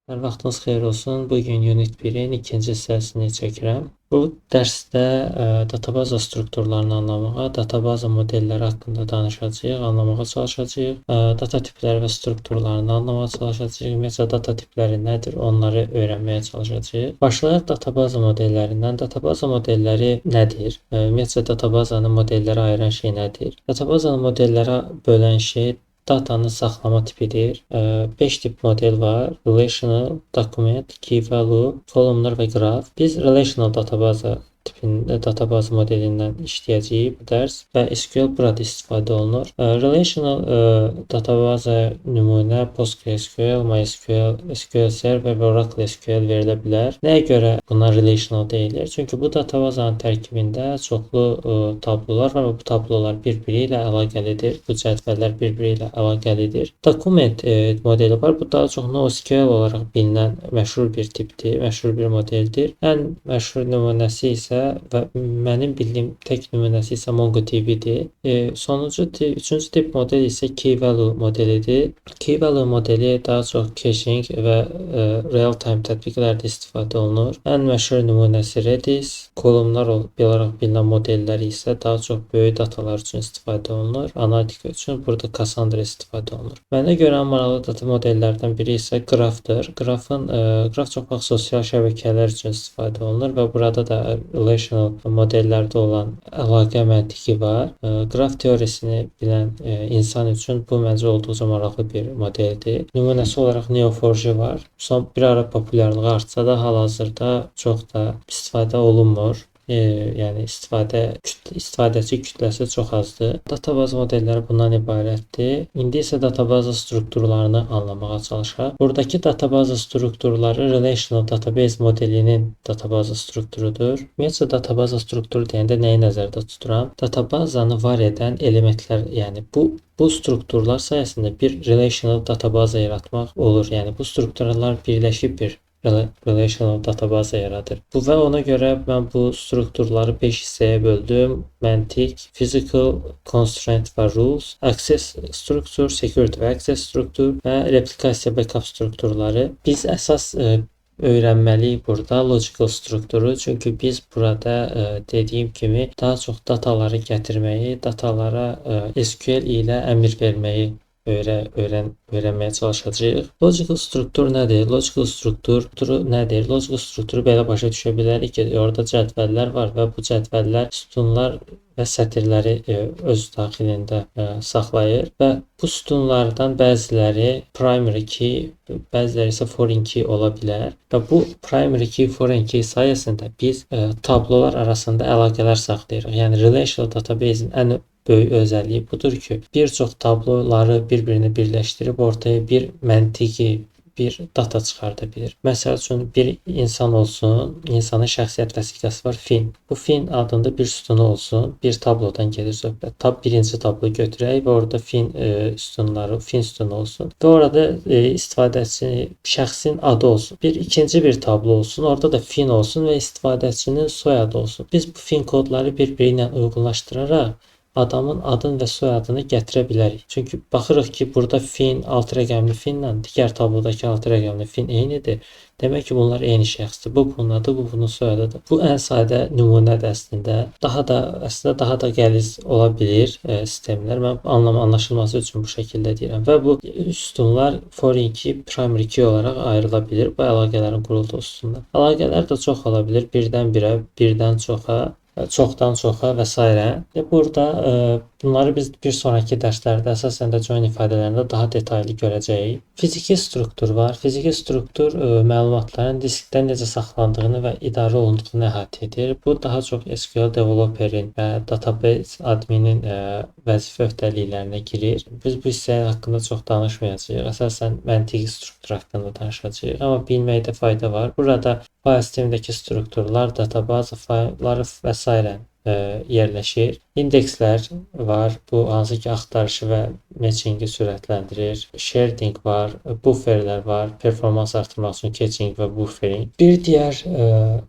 Hər vaxtınız xeyir olsun. Bugün Unit 1-in ikinci hissəsini çəkirəm. Bu dərsdə databaza strukturlarını anlamağa, databaza modelləri haqqında danışacağıq, anlamağa çalışacağıq. Data tipləri və strukturlarını anlamağa çalışacağıq. Ümumiyyətlə data tipləri nədir, onları öyrənməyə çalışacağıq. Başlayaq databaza modellərindən. Databaza modelləri nədir? Ümumiyyətlə databazanın modellərə ayıran şey nədir? Databazanın modellərə bölən şey datanın saxlama tipidir. 5 tip model var. Relational, document, key value, columnar və graph. Biz relational databaza tipində databaz modelindən işləyəcəyik bu dərs və SQL burada istifadə olunur. Relational databaza nümunə PostgreSQL, MySQL, SQL Server və Oracle SQL verilə bilər. Nəyə görə buna relational deyilir? Çünki bu databazanın tərkibində çoxlu tablolar var və bu tablolar bir-biri ilə əlaqəlidir. Bu cədvəllər bir-biri ilə əlaqəlidir. Document modeli var. Bu daha çox NoSQL olaraq bilinən məşhur bir tipdir, məşhur bir modeldir. Ən məşhur nümunəsi isə və mənim bildiyim tək nümunəsi isə MongoDB-dir. Üçüncü tip model isə Key Value modelidir. Key Value modeli daha çox caching və real-time tətbiqlərdə istifadə olunur. Ən məşhur nümunəsi Redis. Kolumnar olaraq bilinən modelləri isə daha çox böyük datalar üçün istifadə olunur. Analitika üçün burada Cassandra istifadə olunur. Mənə görə ən maraqlı data modellərdən biri isə Graph'dır. Graph çox vaxt sosial şəbəkələr üçün istifadə olunur və burada da relational modellərdə olan əlaqə məntiqi var. Graph teorisini bilən insan üçün bu məncə olduqca maraqlı bir modeldir. Nümunəsi olaraq Neo4j var. Son bir ara populyarlığı artsa da hal-hazırda çox da istifadə olunmur. Yəni istifadəçi kütləsi çox azdır. Databaz modelləri bundan ibarətdir. İndi isə databaza strukturlarını anlamağa çalışaq. Buradakı databaza strukturları relational database modelinin databaza strukturudur. Ümumiyyətlə databaza strukturu deyəndə nəyi nəzərdə tuturam? Databazanı var edən elementlər, yəni bu strukturlar sayəsində bir relational databaza yaratmaq olur. Yəni bu strukturlar birləşib bir relational databaza yaradır. Bu və ona görə mən bu strukturları 5 hissəyə böldüm. Məntiq, physical, constraint və rules, access struktur, security və access struktur və replikasiya backup strukturları. Biz əsas öyrənməliyik burada logical strukturu. Çünki biz burada dediyim kimi daha çox dataları gətirməyi, datalara SQL ilə əmr verməyi öyrənməyə çalışacağıq. Logical struktur nədir? Logical strukturu nədir? Logical strukturu belə başa düşə bilərik ki, orada cədvəllər var və bu cədvəllər sütunlar və sətirləri öz daxilində saxlayır və bu sütunlardan bəziləri primary key, bəziləri isə foreign key ola bilər və bu primary key, foreign key sayəsində biz tablolar arasında əlaqələr saxlayırıq. Yəni relational database-in ən böyük özəlliyi budur ki, bir çox tabloları bir-birini birləşdirib ortaya bir məntiqi, bir data çıxarda bilir. Məsəl üçün bir insan olsun, insanın şəxsiyyət vəsiqəsi var, Fin. Bu Fin adında bir sütunu olsun, bir tablodan gedir söhbət. Birinci tablo götürək və orada Fin sütunu olsun və orada istifadəçi şəxsin adı olsun. İkinci bir tablo olsun, orada da Fin olsun və istifadəçinin soyadı olsun. Biz bu Fin kodları bir-biri ilə uyğunlaşdıraraq adamın adını və soyadını gətirə bilərik. Çünki baxırıq ki, burada Fin, altı rəqəmli Finlə digər tablodakı altı rəqəmli Fin eynidir. Demək ki, bunlar eyni şəxsdir. Bu bunun adı, bu bunun soyadıdır. Bu ən sadə nümunədir əslində. Daha da qəliz ola bilir sistemlər. Mən anlaşılması üçün bu şəkildə deyirəm və bu sütunlar foreign key, primary key olaraq ayrıla bilir. Bu əlaqələrin qurulduğu sütunlar. Əlaqələr də çox ola bilir. Birdən birə, birdən çoxa, çoxdan çoxa və s. Burada bunları biz bir sonraki dərslərdə əsasən də join ifadələrində daha detallı görəcəyik. Fiziki struktur var. Fiziki struktur məlumatların diskdə necə saxlandığını və idarə olunduğunu əhatə edir. Bu daha çox SQL developerin və database adminin vəzifə öhdəliklərinə girir. Biz bu hissə haqqında çox danışmayacağıq. Əsasən məntiqi struktur haqqında danışacağıq. Amma bilməkdə fayda var. Burada fayl sistemindəki strukturlar, database faylları və s. yerləşir. İndekslər var. Bu hansı ki axtarışı və matchingi sürətləndirir. Sharding var, bufferlər var. Performans artırmaq üçün caching və buffering. Bir digər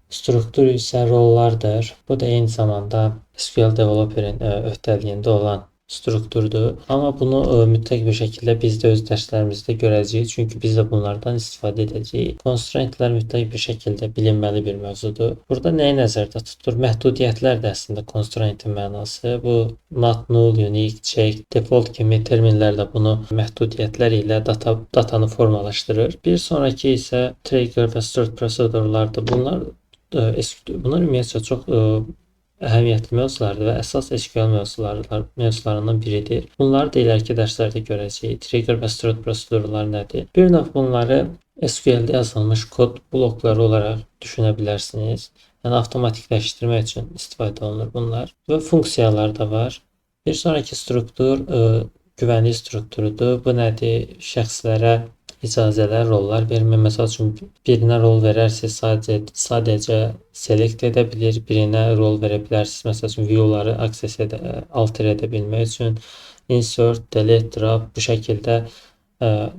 struktur isə rollardır. Bu da eyni zamanda SQL developerin öhdəliyində olan strukturdur. Amma bunu mütləq bir şəkildə biz də öz dərslərimizdə görəcəyik. Çünki biz də bunlardan istifadə edəcəyik. Constraintlər mütləq bir şəkildə bilinməli bir mövzudur. Burada nəyi nəzərdə tutulur? Məhdudiyyətlər də əslində constraint-in mənası. Bu not, null, unique, check, default kimi terminlərlə bunu məhdudiyyətlər ilə datanı formalaşdırır. Bir sonraki isə trigger və stored prosedurlardır. Bunlar ümumiyyətlə çox əhəmiyyətli mövzulardır və əsas SQL mövzularından biridir. Bunları da iləriki dərslərdə görəcəyik. Trigger və stored prosedurlar nədir? Bir növ bunları SQL-də yazılmış kod blokları olaraq düşünə bilərsiniz. Yəni avtomatikləşdirmək üçün istifadə olunur bunlar. Və funksiyalar da var. Bir sonraki struktur güvənlik strukturudur. Bu nədir? Şəxslərə icazələr, rollar vermə. Məsəl üçün birinə rol verərsiniz, sadəcə select edə bilir, birinə rol verə bilərsiniz. Məsəl üçün view-ları alter edə bilmək üçün insert, delete, drop bu şəkildə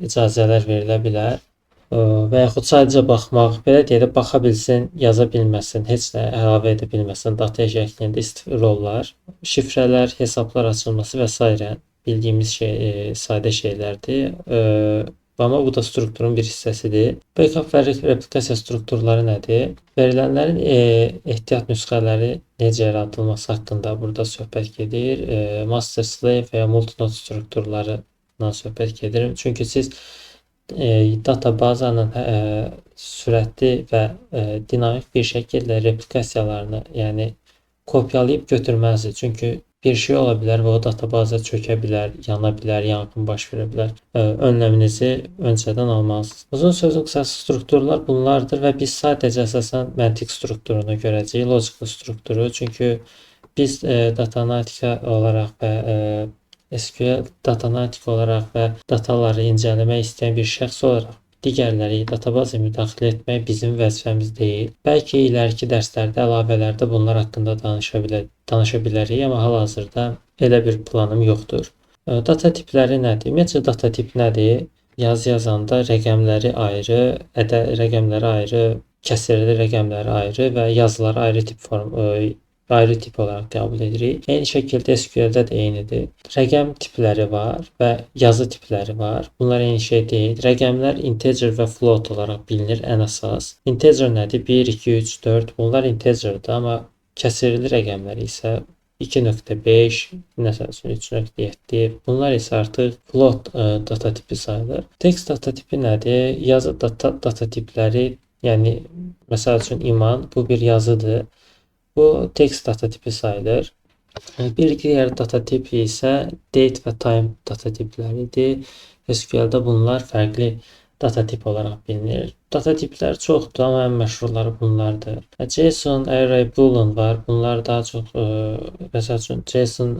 icazələr verilə bilər. Və yaxud sadəcə baxmaq, belə deyək də baxa bilsin, yaza bilməsin, heç nə əlavə edə bilməsin, data şəklində rollar, şifrələr, hesablar açılması və s. bildiyimiz sadə şeylərdir. Amma bu da strukturun bir hissəsidir. Backup və replikasiya strukturları nədir? Verilənlərin ehtiyat nüsxələri necə yaradılması haqqında burada söhbət gedir. Master slave və ya multinode strukturlarından söhbət gedir. Çünki siz databazanın sürətli və dinamik bir şəkildə replikasiyalarını, yəni kopyalayıb götürməlisiniz. Çünki bir şey ola bilər və o databaza çökə bilər, yana bilər, yanğın baş verə bilər. Önləminizi öncədən almalısınız. Uzun sözün qısası strukturlar bunlardır və biz sadəcə əsasən məntiq strukturunu görəcəyik, logical strukturu. Çünki biz data analitika olaraq və SQL data analitika olaraq və dataları incələmək istəyən bir şəxs olaraq digərləri databazaya müdaxilə etmək bizim vəzifəmiz deyil. Bəlkə iləriki dərslərdə, əlavələrdə bunlar haqqında danışa bilərik, amma hal-hazırda elə bir planım yoxdur. Data tipləri nədir? Ümumiyyətcə data tip nədir? Yazı yazanda rəqəmləri ayrı, rəqəmləri ayrı, kəsrli rəqəmləri ayrı və yazıları ayrı tip olaraq qəbul edirik. Eyni şəkildə SQL-də də eynidir. Rəqəm tipləri var və yazı tipləri var. Bunlar eyni şey deyil. Rəqəmlər integer və float olaraq bilinir ən əsas. Integer nədir? 1, 2, 3, 4. Bunlar integerdir, amma kəsrli rəqəmlər isə 2.5, məsəl üçün 3.7. Bunlar isə artıq float data tipi sayılır. Text data tipi nədir? Yazı data tipləri, yəni məsəl üçün iman bu bir yazıdır. Bu text data tipi sayılır. Bir digər data tipi isə date və time data tipləridir. SQL-də bunlar fərqli data tip olaraq bilinir. Data tiplər çoxdur, amma ən məşhurları bunlardır. JSON, array, boolean var. Bunlar daha çox məsəl üçün JSON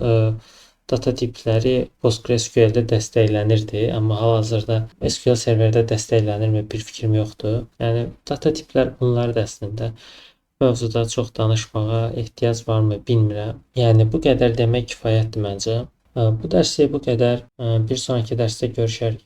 data tipləri PostgreSQL-də dəstəklənirdi, amma hal-hazırda SQL serverdə dəstəklənirmi bir fikrim yoxdur. Yəni data tiplər bunlardır əslində. Mövzuda çox danışmağa ehtiyac varmı bilmirəm. Yəni bu qədər demək kifayətdir məncə. Bu dərslik bu qədər. Bir sonraki dərsdə görüşərik.